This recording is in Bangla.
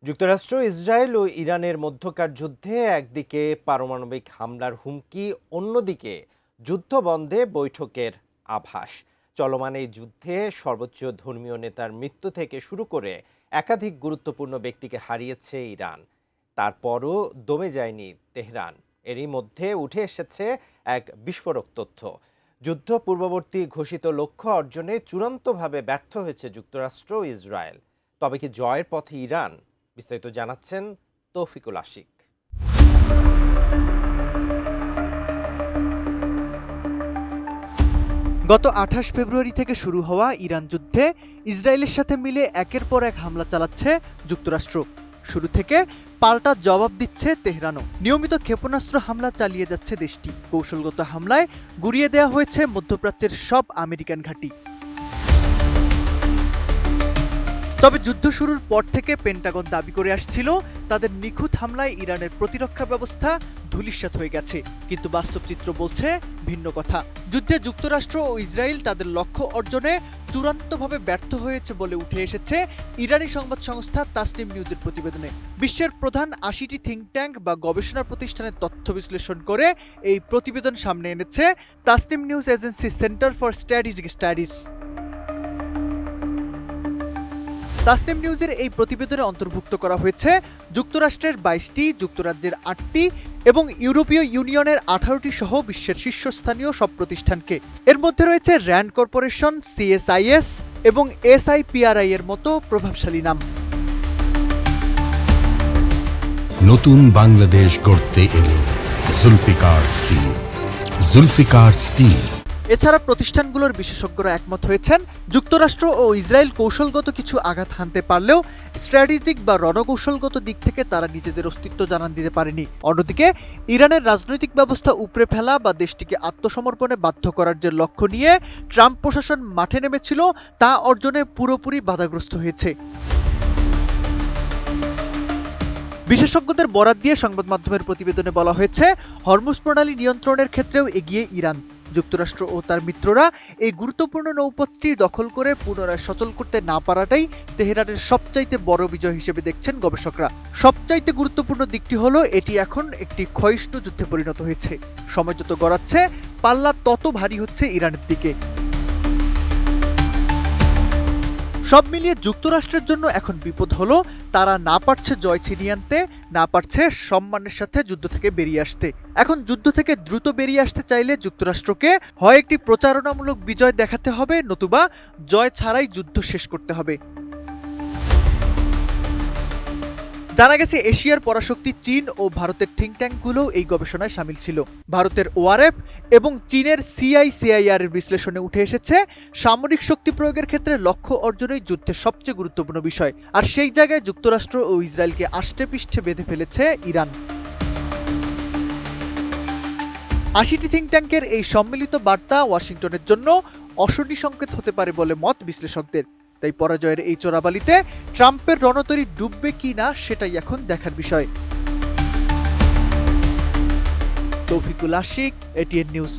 যুক্তরাষ্ট্র, ইসরায়েল ও ইরানের মধ্যকার যুদ্ধে একদিকে পারমাণবিক হামলার হুমকি, অন্যদিকে যুদ্ধ বন্ধে বৈঠকের আভাস। চলমান এই যুদ্ধে সর্বোচ্চ ধর্মীয় নেতার মৃত্যু থেকে শুরু করে একাধিক গুরুত্বপূর্ণ ব্যক্তিকে হারিয়েছে ইরান। তারপরও দমে যায়নি তেহরান। এরই মধ্যে উঠে এসেছে এক বিস্ফোরক তথ্য। যুদ্ধ পূর্ববর্তী ঘোষিত লক্ষ্য অর্জনে চূড়ান্তভাবে ব্যর্থ হয়েছে যুক্তরাষ্ট্র ও ইসরায়েল। তবে কি জয়ের পথে ইরান? বিস্তারিত জানাচ্ছেন তৌফিকুল আশিক। গত ২৮ ফেব্রুয়ারি থেকে শুরু হওয়া ইরান যুদ্ধে ইসরায়েলের সাথে মিলে একের পর এক হামলা চালাচ্ছে যুক্তরাষ্ট্র। শুরু থেকে পাল্টা জবাব দিচ্ছে তেহরানও। নিয়মিত ক্ষেপণাস্ত্র হামলা চালিয়ে যাচ্ছে দেশটি। কৌশলগত হামলায় গুড়িয়ে দেওয়া হয়েছে মধ্যপ্রাচ্যের সব আমেরিকান ঘাঁটি। তবে যুদ্ধ শুরুর পর থেকে পেন্টাগন দাবি করে আসছিল তাদের নিখুঁত হামলায় ইরানের প্রতিরক্ষা ব্যবস্থা ধূলিসাৎ হয়ে গেছে। কিন্তু বাস্তব চিত্র বলছে ভিন্ন কথা। যুদ্ধে যুক্তরাষ্ট্র ও ইসরায়েল তাদের লক্ষ্য অর্জনে চূড়ান্তভাবে ব্যর্থ হয়েছে বলে উঠে এসেছে ইরানি সংবাদ সংস্থা তাসনিম নিউজের প্রতিবেদনে। বিশ্বের প্রধান ৮০টি থিঙ্ক ট্যাঙ্ক বা গবেষণা প্রতিষ্ঠানের তথ্য বিশ্লেষণ করে এই প্রতিবেদন সামনে এনেছে Tasnim news agency centre for strategic studies. Tasnim নিউজের এই প্রতিবেদনে অন্তর্ভুক্ত করা হয়েছে যুক্তরাষ্ট্রের ২২টি, যুক্তরাজ্যের ৮টি এবং ইউরোপীয় ইউনিয়নের ১৮টি সহ বিশ্বের শীর্ষস্থানীয় সব প্রতিষ্ঠানকে। এর মধ্যে রয়েছে র্যান্ড কর্পোরেশন, সিএসআইএস এবং এসআইপিআরআই এর মতো প্রভাবশালী নাম। নতুন বাংলাদেশ গড়তে এলো জুলফিকার স্টিল। জুলফিকার স্টিল। এছাড়া প্রতিষ্ঠানগুলোর বিশেষজ্ঞরা একমত হয়েছেন যুক্তরাষ্ট্র ও ইসরায়েল কৌশলগত কিছু আঘাত হানতে পারলেও স্ট্র্যাটেজিক বা রণকৌশলগত দিক থেকে তারা নিজেদের অস্তিত্ব জানান দিতে পারেনি। অন্যদিকে ইরানের রাজনৈতিক ব্যবস্থা উপড়ে ফেলা বা দেশটিকে আত্মসমর্পণে বাধ্য করার যে লক্ষ্য নিয়ে ট্রাম্প প্রশাসন মাঠে নেমেছিল তা অর্জনে পুরোপুরি বাধাগ্রস্ত হয়েছে। বিশেষজ্ঞদের বরাত দিয়ে সংবাদ মাধ্যমের প্রতিবেদনে বলা হয়েছে, হরমুজ প্রণালী নিয়ন্ত্রণের ক্ষেত্রেও এগিয়ে ইরান। যুক্তরাষ্ট্র ও তার মিত্ররা এই গুরুত্বপূর্ণ নৌপথটি দখল করে পুনরায় সচল করতে না পারাটাই তেহরানের সবচাইতে বড় বিজয় হিসেবে দেখছেন গবেষকরা। সবচাইতে গুরুত্বপূর্ণ দিকটি হলো এটি এখন একটি ক্ষয়িষ্ণু যুদ্ধে পরিণত হয়েছে। সময় যত গড়াচ্ছে পাল্লা তত ভারী হচ্ছে ইরানের দিকে। সব মিলিয়ে যুক্তরাষ্ট্রের জন্য এখন বিপদ হলো তারা না পারছে জয় ছিনিয়ে আনতে, না পারছে সম্মানের সাথে যুদ্ধ থেকে বেরিয়ে আসতে। এখন যুদ্ধ থেকে দ্রুত বেরিয়ে আসতে চাইলে যুক্তরাষ্ট্রকে হয় একটি প্রচারণামূলক বিজয় দেখাতে হবে, নতুবা জয় ছাড়াই যুদ্ধ শেষ করতে হবে। জানা গেছে এশিয়ার পরাশক্তি চীন ও ভারতের থিঙ্ক ট্যাঙ্কগুলোও এই গবেষণায় সামিল ছিল। ভারতের ওআরএফ এবং চীনের সিআইসিআইআর এর বিশ্লেষণে উঠে এসেছে সামরিক শক্তি প্রয়োগের ক্ষেত্রে লক্ষ্য অর্জনই যুদ্ধের সবচেয়ে গুরুত্বপূর্ণ বিষয়। আর সেই জায়গায় যুক্তরাষ্ট্র ও ইসরায়েলকে আষ্টে পৃষ্ঠে বেঁধে ফেলেছে ইরান। ৮০টি থিঙ্ক ট্যাঙ্কের এই সম্মিলিত বার্তা ওয়াশিংটনের জন্য অশনি সংকেত হতে পারে বলে মত বিশ্লেষকদের। তাই পরাজয়ের এই চোরাবালিতে ট্রাম্পের রণতরী ডুববে কি না সেটাই এখন দেখার বিষয়। Taufiqul Ashiq, ATN news.